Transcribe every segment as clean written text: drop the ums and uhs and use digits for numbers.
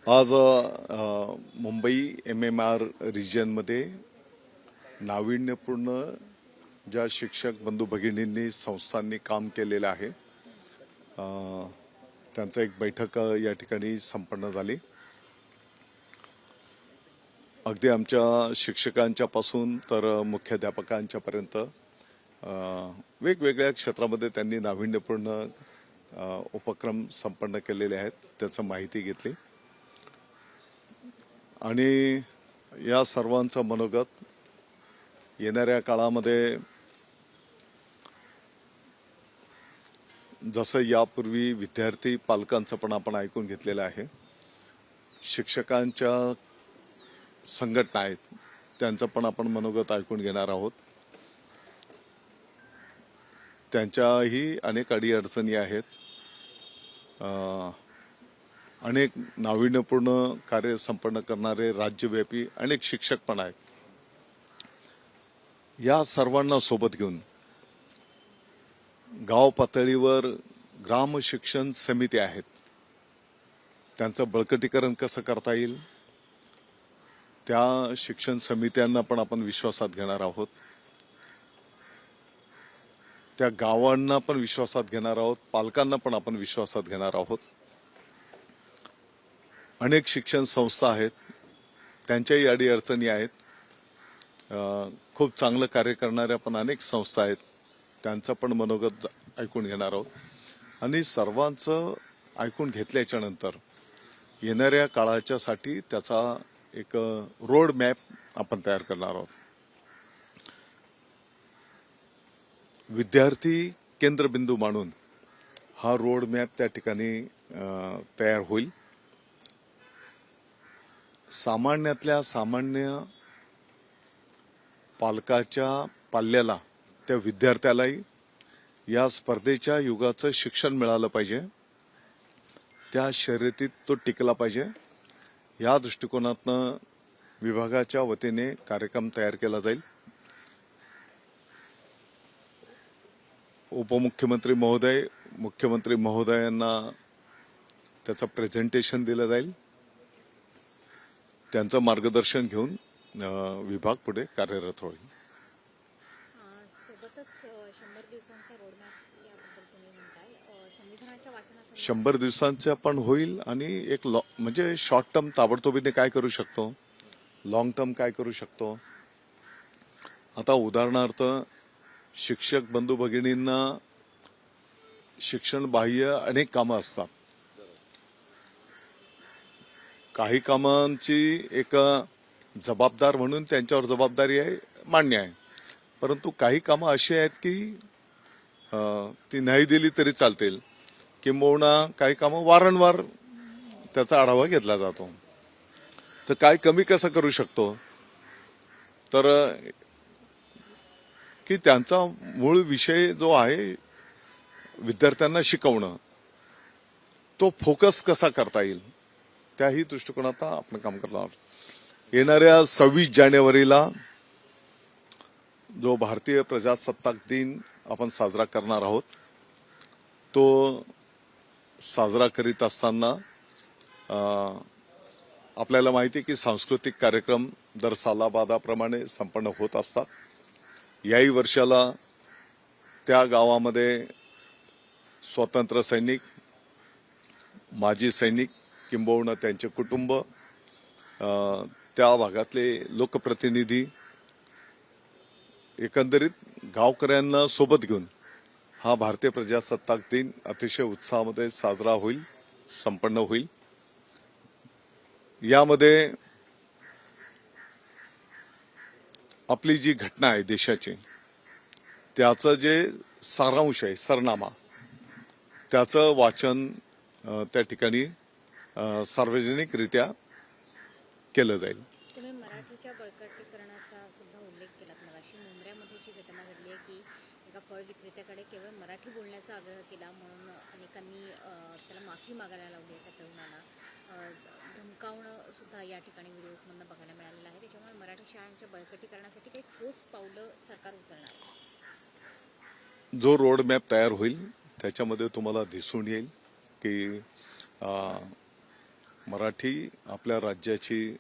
आज मुंबई MMR रिजनमध्ये नाविन्यपूर्ण ज्या शिक्षक बंधू भगिनींनी संस्थांनी काम केलेलं आहे त्यांचं एक बैठक या ठिकाणी संपन्न झाली। अगदी आमच्या शिक्षकांच्या पासून तर मुख्याध्यापकांच्या पर्यंत वेगवेगळ्या क्षेत्रामध्ये त्यांनी नाविन्यपूर्ण उपक्रम संपन्न केलेले आहेत, त्याची माहिती घेतली आणि या सर्वांचं मनोगत येणाऱ्या काळामध्ये जसं यापूर्वी विद्यार्थी पालकांचं पण आपण ऐकून घेतलेलं आहे, शिक्षकांच्या संघटना आहेत त्यांचं पण आपण मनोगत ऐकून घेणार आहोत। त्यांच्याही अनेक अडीअडचणी आहेत, अनेक नाविन्यपूर्ण कार्य संपन्न करणारे राज्यव्यापी अनेक शिक्षक पण आहेत। या सर्वांना सोबत घेऊन गाव पातळीवर ग्राम शिक्षण समिती आहेत, त्यांचं बळकटीकरण कसं करता येईल त्या शिक्षण समित्यांना पण आपण विश्वासात घेणार आहोत, त्या गावांना पण विश्वासात घेणार आहोत, पालकांना पण आपण विश्वासात घेणार आहोत। अनेक शिक्षण संस्था आहेत, त्यांच्याही अडीअडचणी आहेत, खूप चांगलं कार्य करणाऱ्या पण अनेक संस्था आहेत, त्यांचं पण मनोगत ऐकून घेणार आहोत आणि सर्वांचं ऐकून घेतल्याच्या नंतर येणाऱ्या काळाच्यासाठी त्याचा एक रोड मॅप आपण तयार करणार आहोत। विद्यार्थी केंद्रबिंदू मानून हा रोड मॅप त्या ठिकाणी तयार होईल। सामान्यातल्या सामान्य पालकाच्या पाल्याला, त्या विद्यार्थ्यालाही या स्पर्धेच्या युगाचं शिक्षण मिळालं पाहिजे, त्या शर्यतीत तो टिकला पाहिजे, या दृष्टिकोनातनं विभागाच्या वतीने कार्यक्रम तयार केला जाईल। उपमुख्यमंत्री महोदय, मुख्यमंत्री महोदयांना त्याचं प्रेझेंटेशन दिलं जाईल, त्यांचं मार्गदर्शन घेऊन विभाग पुढे कार्यरत होईल। सोबतच 100 दिवसांचा रोडमॅप याबद्दल तुम्ही म्हणताय, संविधानाच्या वाचनासाठी 100 दिवसांचा पण होईल आणि एक म्हणजे शॉर्ट टर्म ताबडतोबीने काय करू शकतो, लॉंग टर्म काय करू शकतो। आता उदाहरणार्थ शिक्षक बंधू भगिनींना शिक्षण बाह्य अनेक कामं असतात, काही कामांची एक जबाबदार म्हणून त्यांच्यावर जबाबदारी आहे, मान्य आहे, परंतु काही कामं अशी आहेत की ती नाही दिली तरी चालतील, किंबहुना काही कामं वारंवार त्याचा आढावा घेतला जातो। तर काय कमी कसं करू शकतो, तर की त्यांचा मूळ विषय जो आहे विद्यार्थ्यांना शिकवणं, तो फोकस कसा करता येईल त्याही दृष्टिकोनात आपण काम करणार आहोत। येणाऱ्या 26 जानेवारीला जो भारतीय प्रजासत्ताक दिन आपण साजरा करणार आहोत, तो साजरा करीत असताना आपल्याला माहिती आहे की सांस्कृतिक कार्यक्रम दर सालाबादाप्रमाणे संपन्न होत असतात। याही वर्षाला त्या गावामध्ये स्वातंत्र्य सैनिक, माजी सैनिक किंबहुना त्यांचे कुटुंब, त्या भागातले लोकप्रतिनिधी, एकंदरीत गावकऱ्यांना सोबत घेऊन हा भारतीय प्रजासत्ताक दिन अतिशय उत्साहामध्ये साजरा होईल, संपन्न होईल। यामध्ये आपली जी घटना आहे देशाची, त्याचं जे सारांश आहे, सरनामा, त्याचं वाचन त्या ठिकाणी सार्वजनिकरित्या केलं जाईल। तुम्ही मराठीच्या बळकटीकरणाचा सुद्धा उल्लेख केलात मगाशी। मुंब्र्यामध्ये जी घटना घडली आहे की एका फळ विक्रेत्याकडे केवळ मराठी बोलण्याचा आग्रह केला म्हणून अनेकांनी त्याला माफी मागायला लावली आहे, त्या तरुणाला धमकावणं सुद्धा या ठिकाणी व्हिडिओजमधून बघायला मिळालेलं आहे। त्याच्यामुळे मराठी शाळांच्या बळकटीकरणासाठी काही ठोस पावलं सरकार उचलणार आहे? जो रोड मॅप तयार होईल त्याच्यामध्ये तुम्हाला दिसून येईल की मराठी आपल्या राज्याची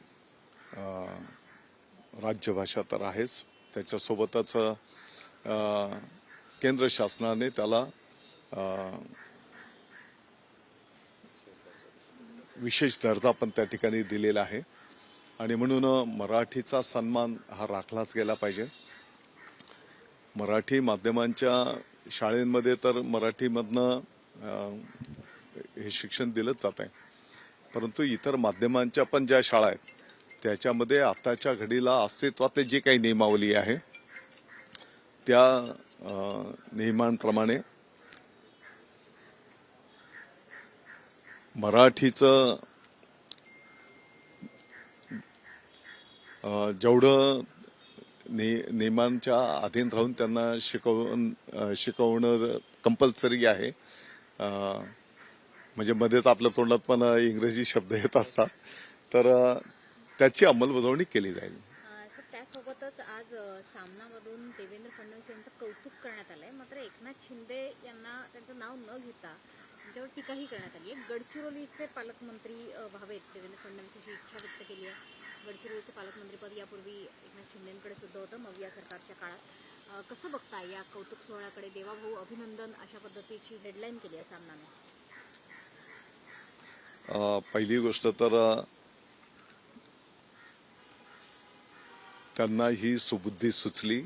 राज्यभाषा तर आहेच, त्याच्यासोबतच केंद्र शासनाने त्याला विशेष दर्जा पण त्या ठिकाणी दिलेला आहे आणि म्हणून मराठीचा सन्मान हा राखलाच गेला पाहिजे. मराठी माध्यमांच्या शाळेंमध्ये तर मराठीमधनं हे शिक्षण दिलंच जात आहे, परंतु इतर माध्यमांच्या पण ज्या शाळा आहेत त्याच्यामध्ये आताच्या घडीला अस्तित्वात जी काही नियमावली आहे त्या नियमांप्रमाणे मराठीचं जेवढं नियमांच्या अधीन राहून त्यांना शिकवणं कंपल्सरी आहे. म्हणजे मध्येच आपल्या तोंडात पण इंग्रजी शब्द येत असतात, तर त्याची अंमलबजावणी केली जाईल. त्यासोबतच आज सामनामधून देवेंद्र फडणवीस यांचं कौतुक करण्यात आलंय, मात्र एकनाथ शिंदे यांना त्यांचं नाव न घेता त्यांच्यावर टीकाही करण्यात आली आहे. गडचिरोलीचे पालकमंत्री व्हावेत देवेंद्र फडणवीस अशी इच्छा व्यक्त केली आहे. गडचिरोलीचे पालकमंत्रीपद यापूर्वी एकनाथ शिंदेकडे सुद्धा होतं मविया सरकारच्या काळात. कसं बघताय या कौतुक सोहळ्याकडे? देवाभाऊ अभिनंदन अशा पद्धतीची हेडलाईन केली आहे सामनाने. पहिली गोष्ट तर त्यांना ही सुबुद्धी सुचली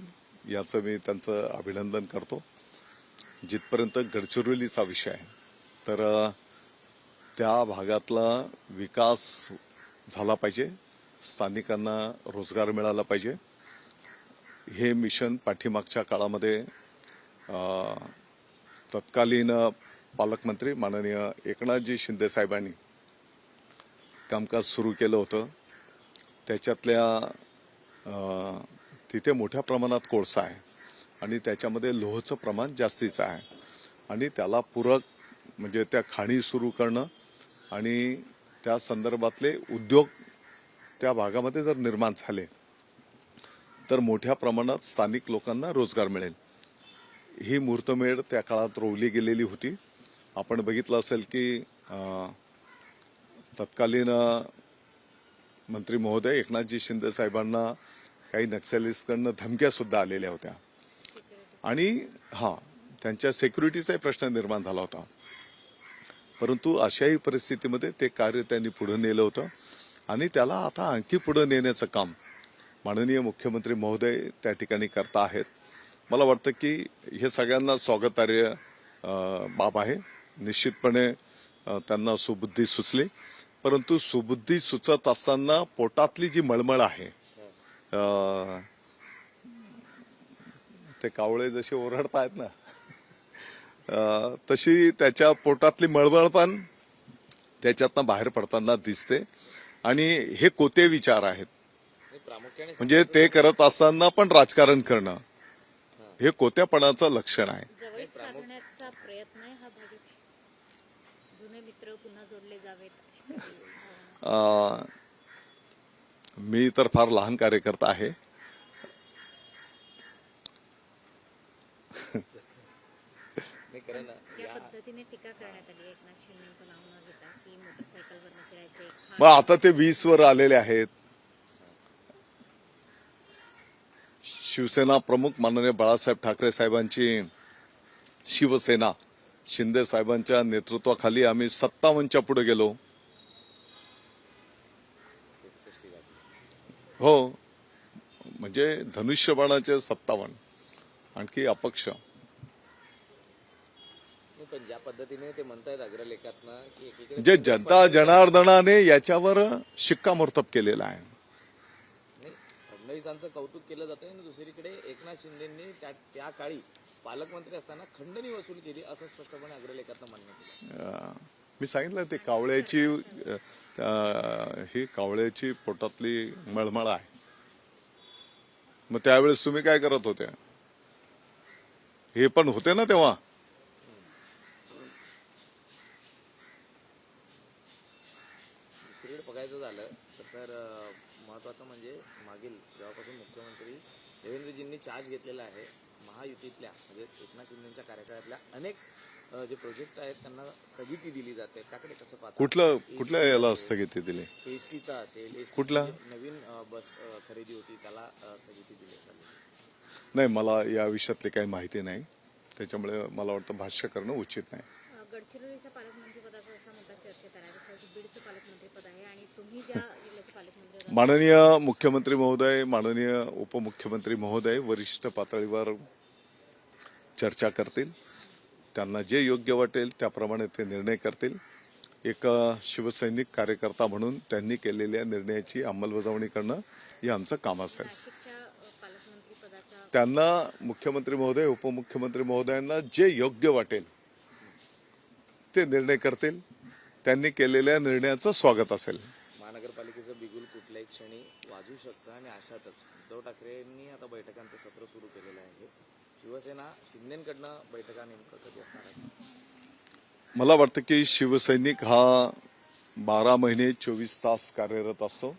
याचं मी त्यांचं अभिनंदन करतो. जिथपर्यंत गडचिरोलीचा विषय आहे तर त्या भागातला विकास झाला पाहिजे, स्थानिकांना रोजगार मिळाला पाहिजे. हे मिशन पाठीमागच्या काळामध्ये तत्कालीन पालकमंत्री माननीय एकनाथजी शिंदे साहेबांनी कामकाज सुरू केलं होतं. त्याच्यातल्या तिथे मोठ्या प्रमाणात कोळसा आहे आणि त्याच्यामध्ये लोहाचं प्रमाण जास्तीचं आहे आणि त्याला पूरक म्हणजे त्या खाणी सुरू करणं आणि त्या संदर्भातले उद्योग त्या भागामध्ये जर निर्माण झाले तर मोठ्या प्रमाणात स्थानिक लोकांना रोजगार मिळेल. ही मुहूर्तमेढ त्या काळात रोवली गेलेली होती. आपण बघितलं असेल की तत्कालीन मंत्री महोदय एकनाथजी शिंदे साहेबांना काही नक्षलीकडनं धमक्या सुद्धा आलेल्या होत्या आणि त्यांच्या सिक्युरिटीचाही प्रश्न निर्माण झाला होता. परंतु अशाही परिस्थितीमध्ये ते कार्य त्यांनी पुढे नेलं होतं आणि त्याला आता आणखी पुढे नेण्याचं काम माननीय मुख्यमंत्री महोदय त्या ठिकाणी करता आहेत. मला वाटतं की हे सगळ्यांना स्वागतार्ह बाब आहे. निश्चितपणे त्यांना सुबुद्धी सुचली, परंतु सुबुद्धी सुचत असताना पोटातली जी मळमळ आहे ते कावळे जसे ओरडतायत ना तशी त्याच्या पोटातली मळमळ पण त्याच्यातनं बाहेर पडताना दिसते आणि हे कोते विचार आहेत. म्हणजे ते करत असताना पण राजकारण करणं हे कोत्यापणाचं लक्षण आहे. जवळीक साधण्याचा प्रयत्न आहे हा भाजप. जुने मित्र पुन्हा जोडले जावेत. मी तर फार लहान कार्यकर्ता आहे. या पद्धतीने टीका करण्यात आली एकनाथ शिंदेचं नाव न घेता की मोटरसायकलवर फिरायचे. मग आता ते 20 वर आलेले आहेत. शिवसेना प्रमुख माननीय बाळासाहेब ठाकरे साहेबांची शिवसेना शिंदे साहेबांच्या नेतृत्वाखाली आम्ही 57च्या पुढे गेलो. हो, म्हणजे धनुष्यबाणाचे 57 आणखी अपक्ष. पण ज्या पद्धतीने ते म्हणतायत अग्रलेखातनं की एकीकडे जे जनता जनार्दनाने याच्यावर शिक्कामोर्तब केलेला आहे. फडणवीसांचं कौतुक केलं जातंय आणि दुसरीकडे एकनाथ शिंदेंनी त्या काळी पालकमंत्री असताना खंडणी वसूल केली असं स्पष्टपणे अग्रलेखातनं मान्य केलं. मी सांगितलं ते ही कावळ्याची पोटातली मळमळ आहे. मग त्यावेळेस तुम्ही काय करत होते? हे पण होते ना तेव्हा. दुसरीकडे बघायचं झालं तर सर महत्वाचं म्हणजे मागील जेव्हापासून मुख्यमंत्री देवेंद्रजींनी चार्ज घेतलेला आहे महायुतीतल्या म्हणजे एकनाथ शिंदेच्या कार्यकाळातल्या अनेक जे प्रोजेक्ट आहेत त्यांना स्थगिती दिली जाते, त्याकडे कसं पाहता? कुठल्या याला स्थगिती दिली? एसटीचा असेल, ST कुठला? जे नवीन बस खरेदी होती त्याला स्थगिती दिली जाते. नाही, मला या विषयातली काही माहिती नाही, त्याच्यामुळे मला वाटतं भाष्य करणं उचित नाही. गडचिरोलीचा पालकमंत्री पदाचा असा मुद्दा चर्चेत आला, जसं बीडचं पालकमंत्री पद आहे आणि तुम्ही ज्या जिल्ह्याचे पालकमंत्री होता माननीय मुख्यमंत्री महोदय, माननीय उपमुख्यमंत्री महोदय वरिष्ठ पातळीवर चर्चा करतील. त्यांना जे योग्य वाटेल त्याप्रमाणे ते निर्णय करतील. एक शिवसैनिक कार्यकर्ता म्हणून त्यांनी केलेल्या निर्णयाची अंमलबजावणी करणं हे आमचं काम असेल. नाशिकच्या पालकमंत्री पदाचा त्यांना मुख्यमंत्री महोदय, उपमुख्यमंत्री महोदयांना जे योग्य वाटेल ते निर्णय करतील. त्यांनी केलेल्या निर्णयाचं स्वागत असेल. महानगरपालिकेचं बिगुल कुठल्याही क्षणी वाजू शकतं आणि अशातच उद्धव ठाकरेंनी आता बैठकांचं सत्र सुरू केलेलं आहे. शिवसेना शिंदेकडनं बैठका नेमकं कधी असणार आहेत? मला वाटतं की शिवसैनिक हा 12 महिने 24 तास कार्यरत असतो.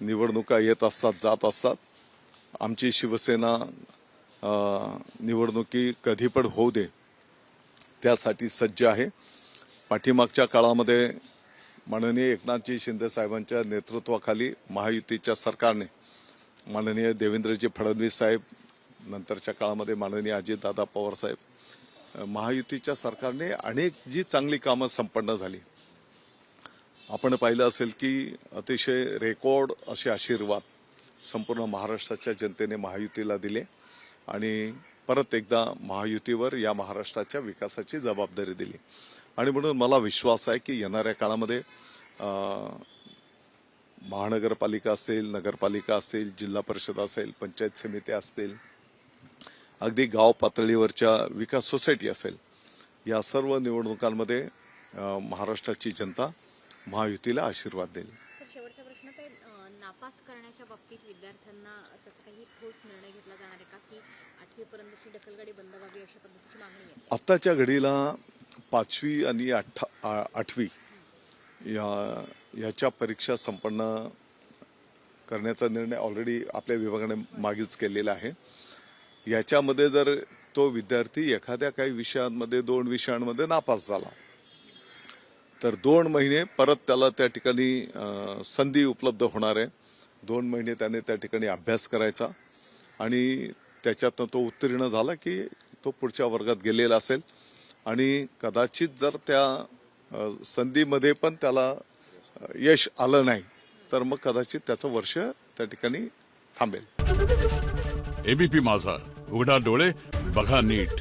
निवडणुका येत असतात, जात असतात. आमची शिवसेना निवडणुकी कधी पण होऊ दे त्यासाठी सज्ज आहे. पाठीमागच्या काळामध्ये माननीय एकनाथजी शिंदे साहेबांच्या नेतृत्वाखाली महायुतीच्या सरकारने, माननीय देवेंद्रजी फडणवीस साहेब, नंतरच्या काळामध्ये माननीय अजितदादा पवार साहेब, महायुतीच्या सरकारने अनेक जी चांगली कामं संपन्न झाली. आपण पाहिलं असेल की अतिशय रेकॉर्ड असे आशीर्वाद संपूर्ण महाराष्ट्राच्या जनतेने महायुतीला दिले आणि परत एकदा महायुतीवर या महाराष्ट्राच्या विकासाची जबाबदारी दिली. आणि म्हणून मला विश्वास आहे की येणाऱ्या काळामध्ये महानगरपालिका असेल, नगरपालिका असेल, जिल्हा परिषद असेल, पंचायत समिती असतील, अगदी गाव पातळीवरच्या विकास सोसायटी असेल, या सर्व निवडणुकांमध्ये महाराष्ट्राची जनता महायुतीला आशीर्वाद देईल. सर, शेवटचा प्रश्न काय, नापास करण्याच्या बाबतीत विद्यार्थ्यांना तसं काही ठोस निर्णय घेतला जाणार आहे का, की 8वी पर्यंतची ढकलगाडी बंद व्हावी अशा पद्धतीची मागणी आहे? आत्ताच्या घडीला 5वी आणि 8वी याच्या परीक्षा संपन्न करण्याचा निर्णय ऑलरेडी आपल्या विभागाने मागेच केलेला आहे. याच्यामध्ये जर तो विद्यार्थी एखाद्या काही विषयांमध्ये, 2 विषयांमध्ये नापास झाला तर 2 महिने परत त्याला त्या ठिकाणी संधी उपलब्ध होणार आहे. 2 महिने त्याने त्या ठिकाणी अभ्यास करायचा आणि त्याच्यातनं तो उत्तीर्ण झाला की तो पुढच्या वर्गात गेलेला असेल आणि कदाचित जर त्या संधीमध्ये पण त्याला यश आलं नाही तर मग कदाचित त्याचं वर्ष त्या ठिकाणी थांबेल. एबीपी माझा, उघडा डोळे बघा नीट.